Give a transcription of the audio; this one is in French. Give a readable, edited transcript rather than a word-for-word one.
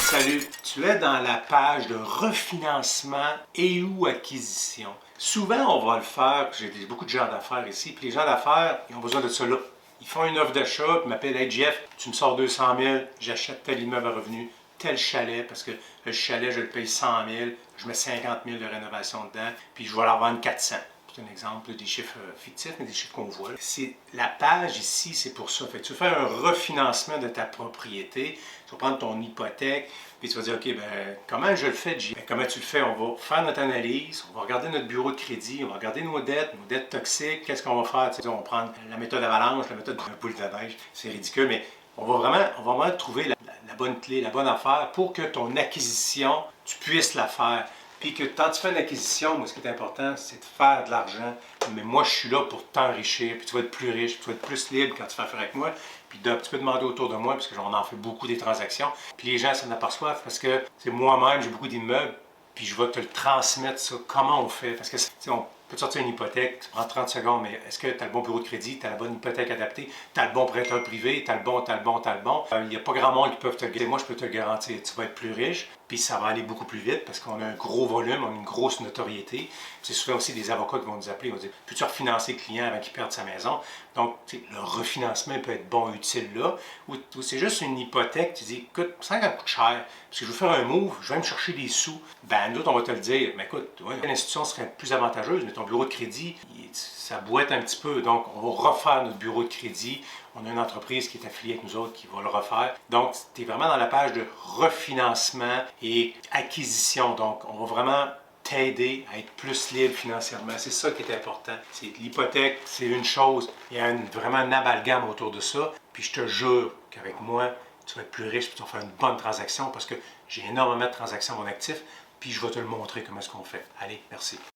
Salut, tu es dans la page de refinancement et ou acquisition. Souvent, on va le faire, j'ai beaucoup de gens d'affaires ici, puis les gens d'affaires, ils ont besoin de ça là. Ils font une offre d'achat, puis ils m'appellent « Hey Jeff, tu me sors 200 000, j'achète tel immeuble à revenu, tel chalet, parce que le chalet, je le paye 100 000, je mets 50 000 de rénovation dedans, puis je vais leur vendre 400. » C'est un exemple des chiffres fictifs, mais des chiffres qu'on voit. La page ici, c'est pour ça. Fait que tu veux faire un refinancement de ta propriété, tu vas prendre ton hypothèque, puis tu vas dire, OK, comment je le fais, J? Comment tu le fais? On va faire notre analyse, on va regarder notre bureau de crédit, on va regarder nos dettes toxiques, qu'est-ce qu'on va faire? On va prendre la méthode avalanche, la méthode de boule de neige, c'est ridicule, mais on va vraiment trouver la bonne clé, la bonne affaire pour que ton acquisition, tu puisses la faire. Puis que quand tu fais une acquisition, moi, ce qui est important, c'est de faire de l'argent. Mais moi, je suis là pour t'enrichir, puis tu vas être plus riche, puis tu vas être plus libre quand tu fais affaire avec moi. Puis tu peux demander autour de moi, parce que j'en en fais beaucoup des transactions. Puis les gens s'en aperçoivent parce que c'est moi-même, j'ai beaucoup d'immeubles, puis je vais te le transmettre, ça, comment on fait. Parce que, on peut te sortir une hypothèque, ça prend 30 secondes, mais est-ce que tu as le bon bureau de crédit, tu as la bonne hypothèque adaptée, tu as le bon prêteur privé, tu as le bon. Il n'y a pas grand monde qui peuvent te le garantir. Moi, je peux te le garantir. Tu vas être plus riche, puis ça va aller beaucoup plus vite parce qu'on a un gros volume, on a une grosse notoriété. C'est souvent aussi des avocats qui vont nous appeler, ils vont dire, peux-tu refinancer le client avant qu'il perde sa maison? Donc, le refinancement peut être bon, utile là. Ou c'est juste une hypothèque, tu dis, écoute, ça coûte cher, parce que je veux faire un move, je vais me chercher des sous. Ben, nous autres, on va te le dire, mais écoute, l'institution serait plus avantageuse, mais ton bureau de crédit, ça boite un petit peu. Donc, on va refaire notre bureau de crédit. On a une entreprise qui est affiliée avec nous autres qui va le refaire. Donc, tu es vraiment dans la page de refinancement et acquisition. Donc, on va vraiment t'aider à être plus libre financièrement. C'est ça qui est important. L'hypothèque, c'est une chose. Il y a vraiment un amalgame autour de ça. Puis je te jure qu'avec moi, tu vas être plus riche et tu vas faire une bonne transaction parce que j'ai énormément de transactions à mon actif. Puis je vais te le montrer comment est-ce qu'on fait. Allez, merci.